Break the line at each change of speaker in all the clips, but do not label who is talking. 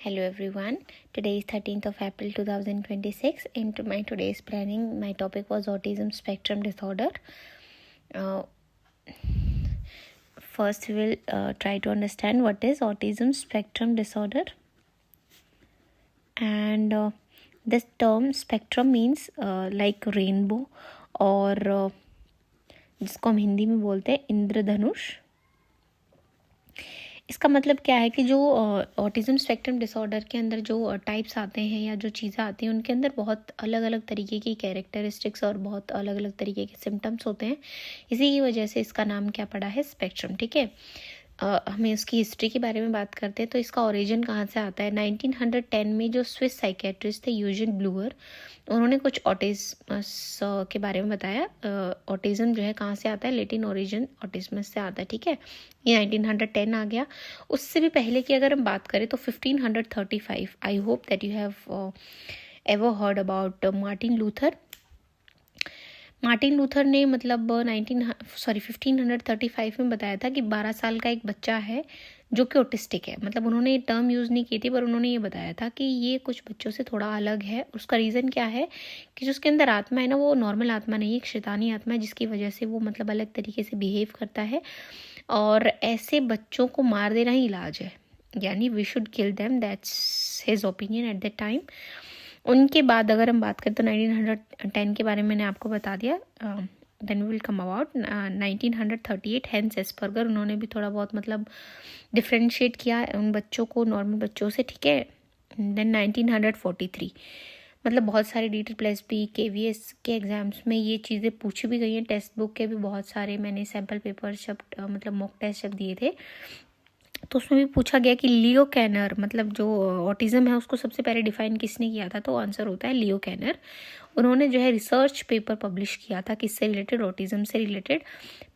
Hello everyone. Today is 13th of April 2026. In my today's planning, my topic was autism spectrum disorder. Uh, First, we will try to understand what is autism spectrum disorder. And this term spectrum means like rainbow और जिसको हम हिंदी में बोलते हैं इंद्रधनुष. इसका मतलब क्या है कि जो ऑटिज़म स्पेक्ट्रम डिसऑर्डर के अंदर जो टाइप्स आते हैं या जो चीज़ें आती हैं उनके अंदर बहुत अलग अलग तरीके की कैरेक्टरिस्टिक्स और बहुत अलग अलग तरीके के सिम्टम्स होते हैं. इसी की वजह से इसका नाम क्या पड़ा है, स्पेक्ट्रम. ठीक है. हमें उसकी हिस्ट्री के बारे में बात करते हैं तो इसका ओरिजिन कहाँ से आता है. 1910 में जो स्विस साइकेट्रिस्ट थे यूजिन ब्लूअर, उन्होंने कुछ ऑटिज्म के बारे में बताया. ऑटिज्म जो है कहाँ से आता है, लेटिन ओरिजिन ऑटिज्मस से आता है. ठीक है, ये 1910 आ गया. उससे भी पहले की अगर हम बात करें तो 1535. I hope that you have ever heard about Martin Luther. Martin Luther ने मतलब 1535 में बताया था कि 12 साल का एक बच्चा है जो कि ऑटिस्टिक है. मतलब उन्होंने ये टर्म यूज़ नहीं की थी, पर उन्होंने ये बताया था कि ये कुछ बच्चों से थोड़ा अलग है. उसका रीज़न क्या है कि जो उसके अंदर आत्मा है ना, वो नॉर्मल आत्मा नहीं है, एक शैतानी आत्मा है, जिसकी वजह से वो मतलब अलग तरीके से बिहेव करता है. और ऐसे बच्चों को मार देना ही इलाज है, यानी we should kill them. That's his opinion at that time. उनके बाद अगर हम बात करें तो 1910 के बारे में मैंने आपको बता दिया. Then we will come about 1938 Hans Asperger. उन्होंने भी थोड़ा बहुत मतलब डिफ्रेंशिएट किया उन बच्चों को नॉर्मल बच्चों से. ठीक है. देन 1943, मतलब बहुत सारे DT प्लस बी KVS के एग्ज़ाम्स में ये चीज़ें पूछी भी गई हैं. टेक्स्ट बुक के भी बहुत सारे मैंने सैम्पल पेपर जब मतलब मॉक टेस्ट जब दिए थे तो उसमें भी पूछा गया कि लियो कैनर, मतलब जो ऑटिज़म है उसको सबसे पहले डिफाइन किसने किया था, तो आंसर होता है लियो कैनर. उन्होंने जो है रिसर्च पेपर पब्लिश किया था किससे रिलेटेड, ऑटिज़म से रिलेटेड.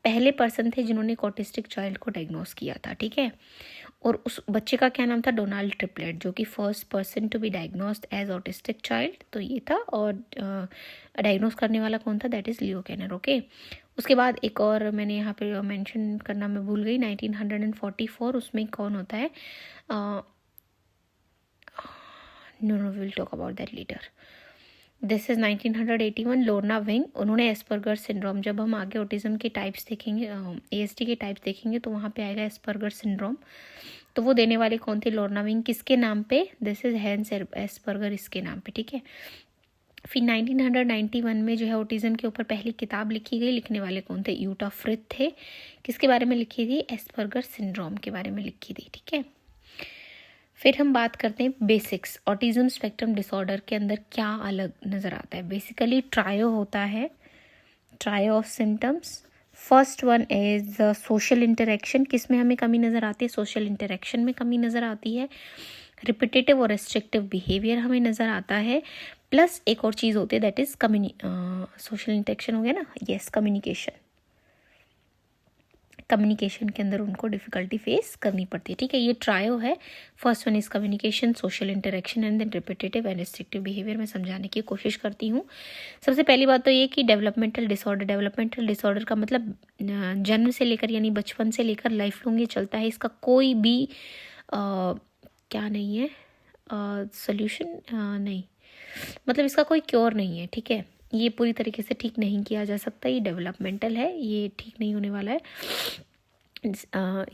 पहले पर्सन थे जिन्होंने एक ऑटिस्टिक चाइल्ड को डायग्नोस किया था. ठीक है. और उस बच्चे का क्या नाम था, डोनाल्ड ट्रिपलेट, जो कि first person to be diagnosed as autistic child. तो ये था. और डायग्नोस करने वाला कौन था, that is Leo Kanner. Okay. उसके बाद एक और मैंने यहाँ पे मेंशन करना मैं भूल गई, 1944. उसमें कौन होता है, no will talk about that later. This is 1981, Lorna Wing. उन्होंने एस्पर्गर सिंड्रोम, जब हम आगे ऑटिज्म के टाइप्स देखेंगे, ASD के टाइप्स देखेंगे तो वहाँ पे आएगा एस्पर्गर सिंड्रोम. तो वो देने वाले कौन थे, लोर्ना विंग. किसके नाम पे, दिस इज हैंस एस्पर्गर, इसके नाम पे. ठीक है. फिर 1991 में जो है ऑटिज्म के ऊपर पहली किताब लिखी गई. लिखने वाले कौन थे, यूटा फ्रिथ थे. किसके बारे में लिखी थी, एस्पर्गर सिंड्रोम के बारे में लिखी थी. ठीक है. फिर हम बात करते हैं बेसिक्स. ऑटिज्म स्पेक्ट्रम डिसऑर्डर के अंदर क्या अलग नज़र आता है. बेसिकली ट्रायो होता है, trio of symptoms. First one is social interaction. किस में हमें कमी नज़र आती है, सोशल इंटरेक्शन में कमी नज़र आती है. रिपीटेटिव और रेस्ट्रिक्टिव बिहेवियर हमें नज़र आता है. प्लस एक और चीज़ होती है, दैट इज़ सोशल इंटरेक्शन हो गया ना, यस, कम्युनिकेशन. कम्युनिकेशन के अंदर उनको डिफिकल्टी फेस करनी पड़ती है. ठीक है. ये ट्रायो है. First one is communication, social interaction and then repetitive and restrictive behaviour. मैं समझाने की कोशिश करती हूँ. सबसे पहली बात तो ये कि डेवलपमेंटल डिसऑर्डर. डेवलपमेंटल डिसऑर्डर का मतलब जन्म से लेकर यानी बचपन से लेकर लाइफ लॉन्ग ये चलता है. इसका कोई भी क्या नहीं है, सोल्यूशन नहीं, मतलब इसका कोई क्योर नहीं है. ठीक है. ये पूरी तरीके से ठीक नहीं किया जा सकता. ये डेवलपमेंटल है, ये ठीक नहीं होने वाला है.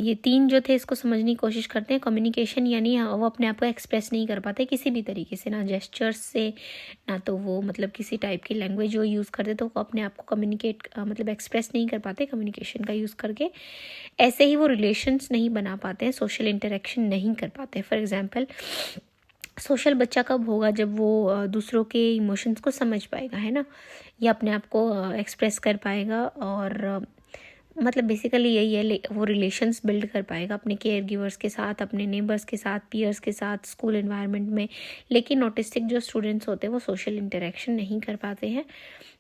ये तीन जो थे इसको समझने की कोशिश करते हैं. कम्युनिकेशन यानी वो अपने आप को एक्सप्रेस नहीं कर पाते किसी भी तरीके से, ना जेस्चर्स से, ना तो वो मतलब किसी टाइप की लैंग्वेज जो यूज़ करते तो वो अपने आप को कम्युनिकेट मतलब एक्सप्रेस नहीं कर पाते कम्युनिकेशन का यूज़ करके. ऐसे ही वो रिलेशंस नहीं बना पाते हैं, सोशल इंटरेक्शन नहीं कर पाते. फॉर एग्जाम्पल, सोशल बच्चा कब होगा, जब वो दूसरों के इमोशंस को समझ पाएगा, है ना, या अपने आप को एक्सप्रेस कर पाएगा. और मतलब बेसिकली यही है, वो रिलेशंस बिल्ड कर पाएगा अपने केयर गिवर्स के साथ, अपने नेबर्स के साथ, पीयर्स के साथ, स्कूल एनवायरनमेंट में. लेकिन ऑटिस्टिक जो स्टूडेंट्स होते हैं वो सोशल इंटरेक्शन नहीं कर पाते हैं.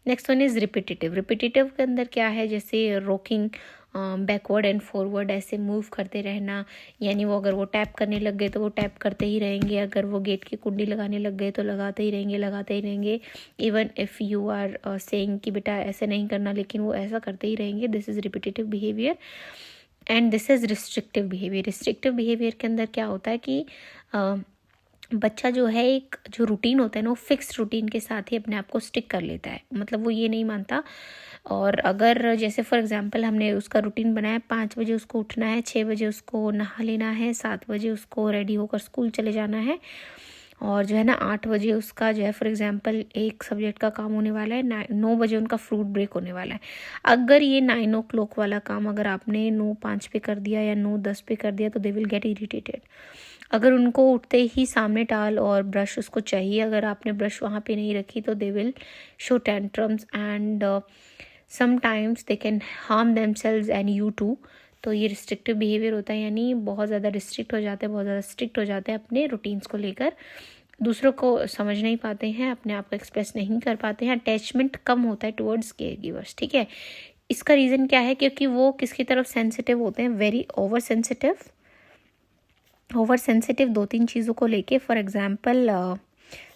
Next one is repetitive. Repetitive के अंदर क्या है, जैसे रॉकिंग, बैकवर्ड एंड फॉरवर्ड, ऐसे मूव करते रहना. यानी वो अगर वो टैप करने लग गए तो वो टैप करते ही रहेंगे, अगर वो गेट की कुंडी लगाने लग गए तो लगाते ही रहेंगे, लगाते ही रहेंगे. Even if you are saying कि बेटा ऐसे नहीं करना, लेकिन वो ऐसा करते ही रहेंगे. This is repetitive behaviour. And this is restrictive behaviour. Restrictive behaviour के अंदर क्या होता है कि बच्चा जो है एक जो रूटीन होता है ना, वो फिक्स रूटीन के साथ ही अपने आप को स्टिक कर लेता है, मतलब वो ये नहीं मानता। और अगर जैसे फॉर एग्जांपल हमने उसका रूटीन बनाया, 5 बजे उसको उठना है, 6 बजे उसको नहा लेना है, 7 बजे उसको रेडी होकर स्कूल चले जाना है, और जो है ना 8 बजे उसका जो है फॉर एग्जांपल एक सब्जेक्ट का काम होने वाला है, 9 बजे उनका फ्रूट ब्रेक होने वाला है। अगर ये 9 o'clock वाला काम अगर आपने 9:05 पे कर दिया या 9:10 पे कर दिया तो दे विल गेट इरिटेटेड। अगर उनको उठते ही सामने टाल और ब्रश उसको चाहिए, अगर आपने ब्रश वहाँ पे नहीं रखी तो they will show tantrums and sometimes they can harm themselves and you too. तो ये रिस्ट्रिक्टिव बिहेवियर होता है, यानी बहुत ज़्यादा रिस्ट्रिक्ट हो जाते हैं, बहुत ज़्यादा स्ट्रिक्ट हो जाते हैं अपने रूटीन्स को लेकर, दूसरों को समझ नहीं पाते हैं, अपने आप को एक्सप्रेस नहीं कर पाते हैं, अटैचमेंट कम होता है टुवर्ड्स केयर गिवर्स। ठीक है, इसका रीज़न क्या है? क्योंकि वो किसकी तरफ सेंसिटिव होते हैं, वेरी ओवर सेंसिटिव। 2-3 चीज़ों को लेके, फॉर एग्जांपल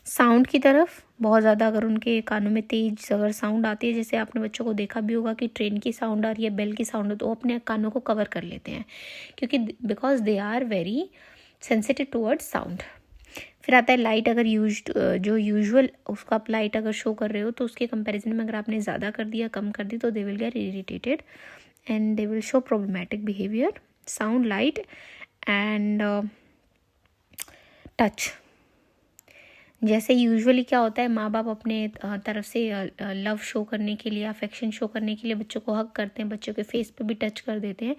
साउंड की तरफ बहुत ज़्यादा, अगर उनके कानों में तेज अगर साउंड आती है, जैसे आपने बच्चों को देखा भी होगा कि ट्रेन की साउंड आ रही है, बेल की साउंड हो, तो वो अपने कानों को कवर कर लेते हैं, क्योंकि because they are very sensitive towards sound. फिर आता है लाइट, अगर जो यूजुअल उसको आप लाइट अगर शो कर रहे हो तो उसके कंपैरिजन में अगर आपने ज़्यादा कर दिया, कम कर दी, तो they will get irritated and they will show problematic behaviour. Sound, light and touch. जैसे यूजुअली क्या होता है, माँ बाप अपने तरफ से लव शो करने के लिए, अफेक्शन शो करने के लिए बच्चों को हग करते हैं, बच्चों के फेस पे भी टच कर देते हैं,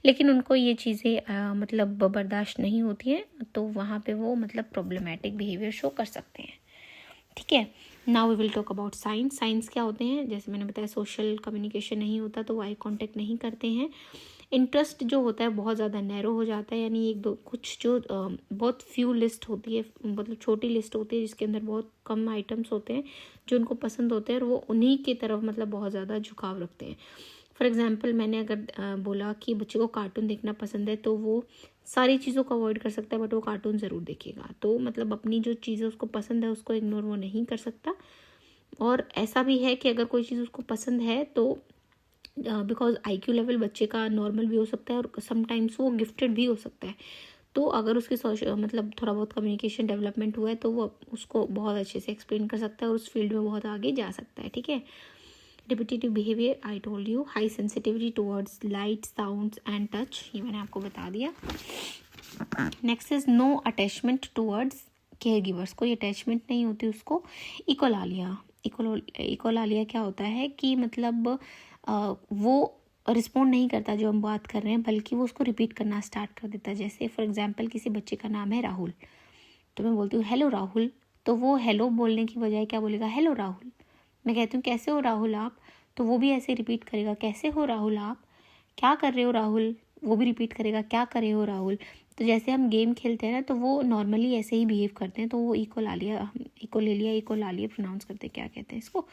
लेकिन उनको ये चीज़ें मतलब बर्दाश्त नहीं होती हैं, तो वहाँ पे वो मतलब प्रॉब्लमैटिक बिहेवियर शो कर सकते हैं। ठीक है, now we will talk about signs. Signs क्या होते हैं? जैसे मैंने बताया, सोशल कम्युनिकेशन नहीं होता तो वो आई कॉन्टेक्ट नहीं करते हैं। इंटरेस्ट जो होता है बहुत ज़्यादा नैरो हो जाता है, यानी एक दो कुछ जो बहुत फ्यू लिस्ट होती है, मतलब छोटी लिस्ट होती है जिसके अंदर बहुत कम आइटम्स होते हैं जो उनको पसंद होते हैं, और वो उन्हीं की तरफ मतलब बहुत ज़्यादा झुकाव रखते हैं। फॉर एग्जांपल मैंने अगर बोला कि बच्चे को कार्टून देखना पसंद है, तो वो सारी चीज़ों को अवॉइड कर सकता है, बट वो कार्टून ज़रूर देखेगा। तो मतलब अपनी जो चीज़ें उसको पसंद है उसको इग्नोर वो नहीं कर सकता। और ऐसा भी है कि अगर कोई चीज़ उसको पसंद है तो बिकॉज IQ लेवल बच्चे का नॉर्मल भी हो सकता है और समटाइम्स वो गिफ्टेड भी हो सकता है, तो अगर उसके मतलब थोड़ा बहुत कम्युनिकेशन डेवलपमेंट हुआ है तो वो उसको बहुत अच्छे से एक्सप्लेन कर सकता है और उस फील्ड में बहुत आगे जा सकता है। ठीक है, repetitive behaviour, I told you, high sensitivity towards light, sounds and touch, ये मैंने आपको बता दिया। Next is no attachment towards caregivers, कोई अटैचमेंट नहीं होती उसको। इकोलालिया, इकोलालिया क्या होता है कि मतलब वो रिस्पॉन्ड नहीं करता जो हम बात कर रहे हैं, बल्कि वो उसको रिपीट करना स्टार्ट कर देता है। जैसे फॉर एग्जांपल किसी बच्चे का नाम है राहुल, तो मैं बोलती हूँ हेलो राहुल, तो वो हेलो बोलने की बजाय क्या बोलेगा, हेलो राहुल। मैं कहती हूँ कैसे हो राहुल आप, तो वो भी ऐसे रिपीट करेगा, कैसे हो राहुल आप। क्या कर रहे हो राहुल, वो भी रिपीट करेगा, क्या कर रहे हो राहुल। तो जैसे हम गेम खेलते हैं ना, तो वो नॉर्मली ऐसे ही बिहेव करते हैं, तो वो इकोलालिया प्रोनाउंस करते हैं, क्या कहते हैं इसको।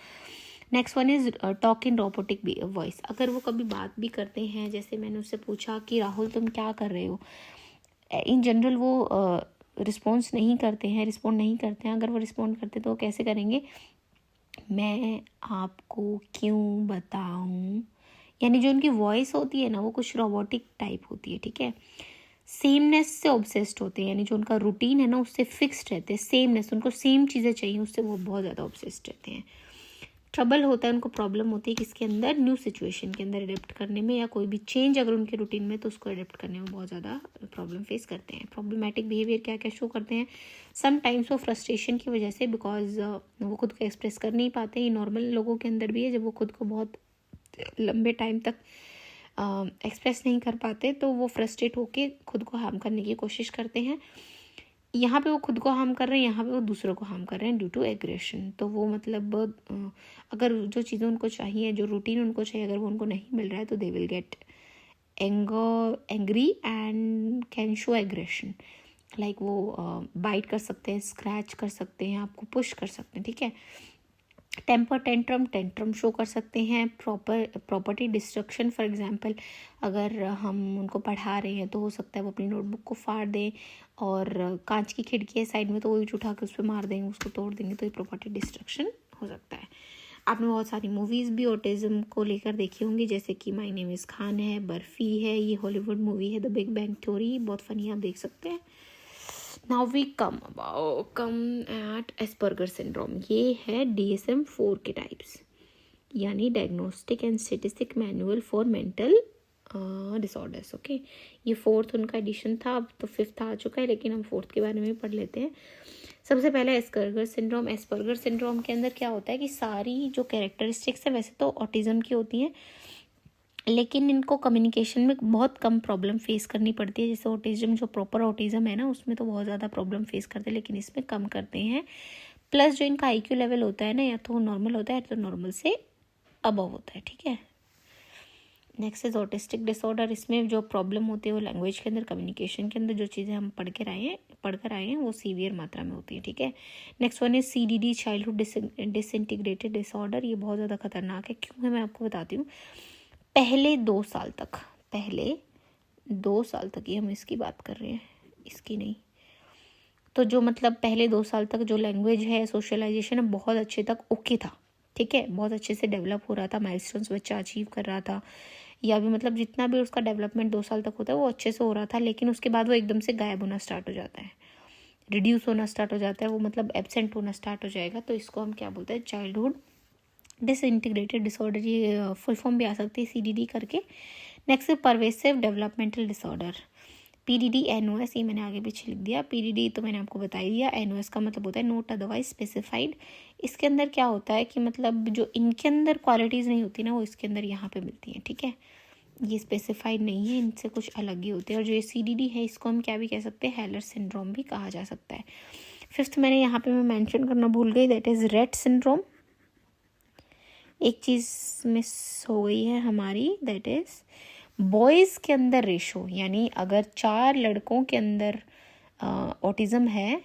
Next one is talk in robotic voice. अगर वो कभी बात भी करते हैं, जैसे मैंने उससे पूछा कि राहुल तुम क्या कर रहे हो, इन जनरल वो रिस्पॉन्ड नहीं करते हैं। अगर वो रिस्पॉन्ड करते तो वो कैसे करेंगे, मैं आपको क्यों बताऊं, यानी जो उनकी वॉइस होती है ना वो कुछ रोबोटिक टाइप होती है। ठीक है, सेमनेस से ऑब्सेस्ड होते हैं, यानी जो उनका रूटीन है ना उससे फिक्स्ड रहते हैं, सेमनेस, उनको सेम चीज़ें चाहिए, उससे वो बहुत ज़्यादा ऑब्सेस्ड रहते हैं। ट्रबल होता है, उनको प्रॉब्लम होती है किसके अंदर, न्यू सिचुएशन के अंदर अडेप्ट करने में, या कोई भी चेंज अगर उनके रूटीन में तो उसको अडेप्ट करने में बहुत ज़्यादा प्रॉब्लम फेस करते हैं। प्रॉब्लमैटिक बिहेवियर क्या क्या शो करते हैं, समटाइम्स वो फ्रस्ट्रेशन की वजह से, बिकॉज वो खुद को एक्सप्रेस कर नहीं पाते, ये नॉर्मल लोगों के अंदर भी है, जब वो खुद को बहुत लंबे टाइम तक एक्सप्रेस नहीं कर पाते तो वो फ्रस्ट्रेट होके खुद को हार्म करने की कोशिश करते हैं। यहाँ पे वो खुद को हार्म कर रहे हैं, यहाँ पे वो दूसरों को हार्म कर रहे हैं ड्यू टू एग्रेशन। तो वो मतलब अगर जो चीज़ें उनको चाहिए, जो रूटीन उनको चाहिए, अगर वो उनको नहीं मिल रहा है तो they will get angry and can show aggression. Like वो बाइट कर सकते हैं, स्क्रैच कर सकते हैं, आपको पुश कर सकते हैं। ठीक है, टेम्पर टेंट्रम शो कर सकते हैं। प्रॉपर्टी डिस्ट्रक्शन, फॉर एग्जांपल अगर हम उनको पढ़ा रहे हैं तो हो सकता है वो अपनी नोटबुक को फाड़ दें, और कांच की खिड़की है साइड में तो वो ईंट उठा के उस पर मार देंगे, उसको तोड़ देंगे, तो ये प्रॉपर्टी डिस्ट्रक्शन हो सकता है। आपने बहुत सारी मूवीज़ भी ऑटिज्म को लेकर देखी होंगी, जैसे कि माय नेम इज़ खान है, बर्फ़ी है, ये हॉलीवुड मूवी है द बिग बैंग थ्योरी, बहुत फ़नी, आप देख सकते हैं। Now we come at Asperger syndrome. ये है DSM-4 के टाइप्स, यानी diagnostic and statistic manual for mental disorders. Okay, ये 4th उनका एडिशन था, अब तो 5th आ चुका है, लेकिन हम 4th के बारे में पढ़ लेते हैं। सबसे पहले एस्पर्गर सिंड्रोम। एस्पर्गर सिंड्रोम के अंदर क्या होता है कि सारी जो कैरेक्टरिस्टिक्स है वैसे तो ऑटिज्म की होती हैं, लेकिन इनको कम्युनिकेशन में बहुत कम प्रॉब्लम फेस करनी पड़ती है। जैसे ऑटिज्म, जो प्रॉपर ऑटिज्म है ना, उसमें तो बहुत ज़्यादा प्रॉब्लम फेस करते हैं, लेकिन इसमें कम करते हैं। प्लस जो इनका IQ लेवल होता है ना, या तो नॉर्मल होता है या तो नॉर्मल से अबव होता है, ठीक है। Next is autistic disorder. इसमें जो प्रॉब्लम होती है वो लैंग्वेज के अंदर, कम्युनिकेशन के अंदर, जो चीज़ें हम पढ़कर आए हैं वो सीवियर मात्रा में होती है, ठीक है। Next one is CDD, childhood disintegrated disorder. ये बहुत ज़्यादा खतरनाक है। क्यों है मैं आपको बताती हूँ। पहले 2 साल तक ही हम इसकी बात कर रहे हैं, इसकी नहीं। तो जो मतलब पहले 2 साल तक जो लैंग्वेज है, सोशलाइजेशन है, बहुत अच्छे तक ओके था, ठीक है, बहुत अच्छे से डेवलप हो रहा था, माइलस्टोन्स बच्चा अचीव कर रहा था, या भी मतलब जितना भी उसका डेवलपमेंट 2 साल तक होता है वो अच्छे से हो रहा था। लेकिन उसके बाद वो एकदम से गायब होना स्टार्ट हो जाता है, रिड्यूस होना स्टार्ट हो जाता है, वो मतलब एब्सेंट होना स्टार्ट हो जाएगा। तो इसको हम क्या बोलते हैं, चाइल्डहुड डिसइंटीग्रेटेड डिसऑर्डर। ये फुल फॉर्म भी आ सकती है CDD करके। Next pervasive developmental disorder, PDD NOS। ये मैंने आगे पीछे लिख दिया। PDD तो मैंने आपको बता ही दिया। NOS का मतलब होता है नोट अदरवाइज स्पेसिफाइड। इसके अंदर क्या होता है कि मतलब जो इनके अंदर क्वालिटीज़ नहीं होती ना, वो इसके अंदर यहाँ पे मिलती हैं, ठीक है। ये स्पेसिफाइड नहीं है, इनसे कुछ अलग ही होते हैं। और जो ये CDD है, इसको हम क्या भी कह सकते हैं, हैलर सिंड्रोम भी कहा जा सकता है। 5th मैंने यहाँ पे मैं मेंशन करना भूल गई, दैट इज़ रेट सिंड्रोम। एक चीज़ मिस हो गई है हमारी, दैट इज़ बॉयज़ के अंदर रेशो, यानी अगर 4 लड़कों के अंदर ऑटिज़म है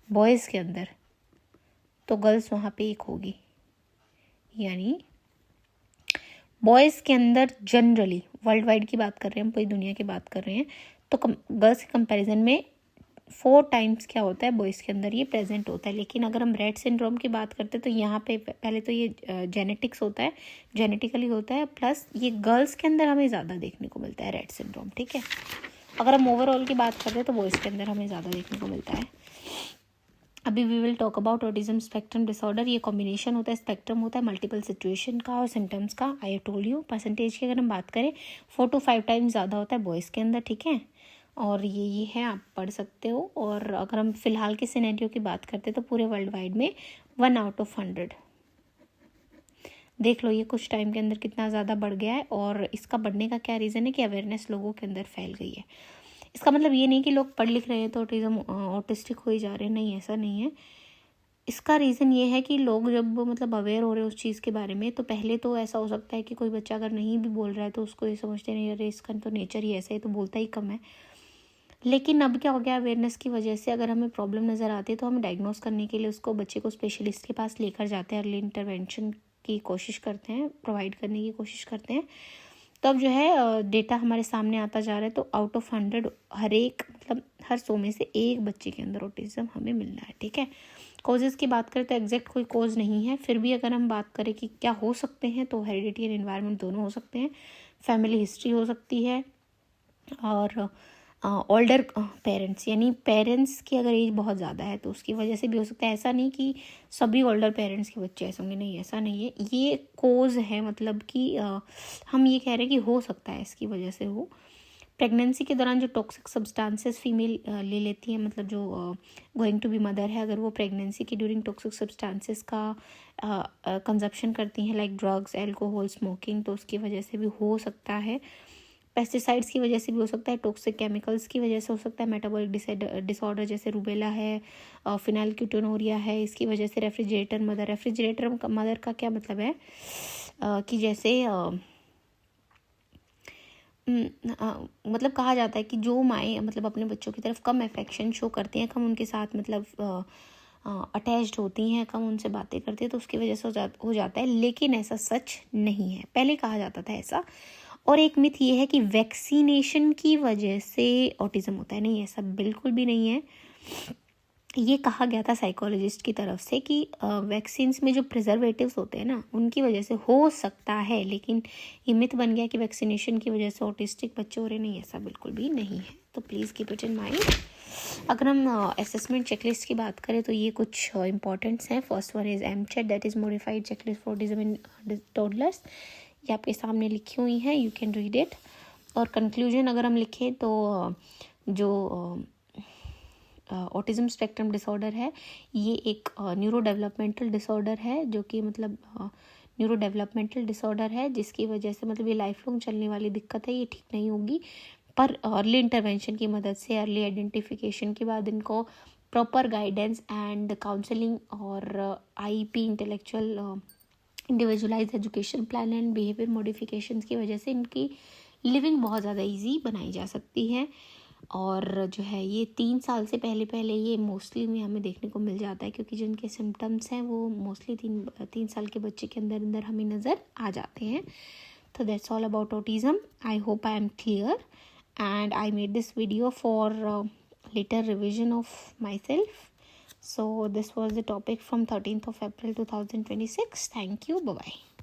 बॉयज़ के अंदर, तो गर्ल्स वहाँ पे 1 होगी। यानी बॉयज़ के अंदर जनरली, वर्ल्ड वाइड की बात कर रहे हैं हम, पूरी दुनिया की बात कर रहे हैं, तो गर्ल्स के कंपैरिजन में 4 टाइम्स क्या होता है, बॉयज़ के अंदर ये प्रेजेंट होता है। लेकिन अगर हम रेट सिंड्रोम की बात करते हैं तो यहाँ पे पहले तो ये जेनेटिक्स होता है, जेनेटिकली होता है, प्लस ये गर्ल्स के अंदर हमें ज़्यादा देखने को मिलता है रेट सिंड्रोम, ठीक है। अगर हम ओवरऑल की बात करते हैं तो बॉयज़ के अंदर हमें ज़्यादा देखने को मिलता है। अभी we will talk about autism spectrum disorder. ये कॉम्बिनेशन होता है, स्पेक्ट्रम होता है मल्टीपल सिचुएशन का और सिम्टम्स का। आई टोल्ड यू, परसेंटेज की अगर हम बात करें 4 to 5 टाइम्स ज़्यादा होता है बॉयज़ के अंदर, ठीक है। और ये है, आप पढ़ सकते हो। और अगर हम फिलहाल के सिनेरियो की बात करते हैं तो पूरे वर्ल्ड वाइड में 1 out of 100। देख लो ये कुछ टाइम के अंदर कितना ज़्यादा बढ़ गया है। और इसका बढ़ने का क्या रीज़न है कि अवेयरनेस लोगों के अंदर फैल गई है। इसका मतलब ये नहीं कि लोग पढ़ लिख रहे हैं तो ऑटिज्म ऑटिस्टिक हो ही जा रहे हैं, नहीं, ऐसा नहीं है। इसका रीज़न ये है कि लोग जब मतलब अवेयर हो रहे हैं उस चीज़ के बारे में, तो पहले तो ऐसा हो सकता है कि कोई बच्चा अगर नहीं भी बोल रहा है तो उसको ये समझते नहीं, अरे इसका तो नेचर ही ऐसा है, तो बोलता ही कम है। लेकिन अब क्या हो गया, अवेयरनेस की वजह से अगर हमें प्रॉब्लम नज़र आती है तो हम डायग्नोस करने के लिए उसको, बच्चे को स्पेशलिस्ट के पास लेकर जाते हैं, अर्ली इंटरवेंशन की कोशिश करते हैं, प्रोवाइड करने की कोशिश करते हैं। तब जो है डेटा हमारे सामने आता जा रहा है। तो आउट ऑफ 100 मतलब हर 100 में से 1 बच्चे के अंदर ऑटिज्म हमें मिल रहा है, ठीक है। कॉजेज़ की बात करें तो एग्जैक्ट कोई कॉज नहीं है, फिर भी अगर हम बात करें कि क्या हो सकते हैं, तो हेरिडिटी एंड एनवायरनमेंट दोनों हो सकते हैं। फैमिली हिस्ट्री हो सकती है, और ओल्डर पेरेंट्स, यानी पेरेंट्स की अगर एज बहुत ज़्यादा है तो उसकी वजह से भी हो सकता है। ऐसा नहीं कि सभी ओल्डर पेरेंट्स के बच्चे ऐसे होंगे, नहीं, ऐसा नहीं है। ये कोज है, मतलब कि हम ये कह रहे हैं कि हो सकता है इसकी वजह से हो। प्रेगनेंसी के दौरान जो टॉक्सिक सब्सटेंसेस फीमेल ले लेती है, मतलब जो गोइंग टू बी मदर है, अगर वो प्रेगनेंसी के ड्यूरिंग टॉक्सिक सब्सटेंसेस का कंजप्शन करती हैं, लाइक ड्रग्स, एल्कोहल, स्मोकिंग, तो उसकी वजह से भी हो सकता है। पेस्टिसाइड्स की वजह से भी हो सकता है, टॉक्सिक केमिकल्स की वजह से हो सकता है, मेटाबॉलिक डिसऑर्डर जैसे रूबेला है, फिनाइलक्यूटोनूरिया है, इसकी वजह से रेफ्रिजरेटर मदर का क्या मतलब है कि जैसे मतलब कहा जाता है कि जो माएँ मतलब अपने बच्चों की तरफ कम अफेक्शन शो करती हैं, कम उनके साथ मतलब अटैच्ड होती हैं, कम उनसे बातें करती हैं, तो उसकी वजह से हो जाता है। लेकिन ऐसा सच नहीं है, पहले कहा जाता था ऐसा। और एक मिथ ये है कि वैक्सीनेशन की वजह से ऑटिज़म होता है, नहीं, ऐसा बिल्कुल भी नहीं है। ये कहा गया था साइकोलॉजिस्ट की तरफ से कि वैक्सीन्स में जो प्रिजर्वेटिव्स होते हैं ना, उनकी वजह से हो सकता है, लेकिन ये मिथ बन गया कि वैक्सीनेशन की वजह से ऑटिस्टिक बच्चे हो रहे, नहीं, ऐसा बिल्कुल भी नहीं है। तो please keep it in mind. अगर हम असेसमेंट चेकलिस्ट की बात करें तो ये कुछ इंपॉर्टेंट्स हैं। First one is M CHAT, that is modified checklist for autism in toddlers. ये आपके सामने लिखी हुई हैं, यू कैन रीड इट। और कंक्लूजन अगर हम लिखें तो जो ऑटिज़म स्पेक्ट्रम डिसऑर्डर है, ये एक न्यूरो डेवलपमेंटल डिसऑर्डर है, जो कि मतलब न्यूरो डेवलपमेंटल डिसऑर्डर है, जिसकी वजह से मतलब ये लाइफ लॉन्ग चलने वाली दिक्कत है, ये ठीक नहीं होगी। पर अर्ली इंटरवेंशन की मदद से, अर्ली आइडेंटिफिकेशन के बाद इनको प्रॉपर गाइडेंस एंड काउंसलिंग और IP intellectual individualise education plan and behaviour modifications की वजह से इनकी लिविंग बहुत ज़्यादा इजी बनाई जा सकती है। और जो है ये 3 साल से पहले ये मोस्टली में हमें देखने को मिल जाता है, क्योंकि जो इनके सिम्टम्स हैं वो मोस्टली 3 साल के बच्चे के अंदर हमें नज़र आ जाते हैं। तो that's all about autism. I hope I am clear and I made this video for later revision of myself. So this was the topic from 13th of April 2026. Thank you. Bye bye.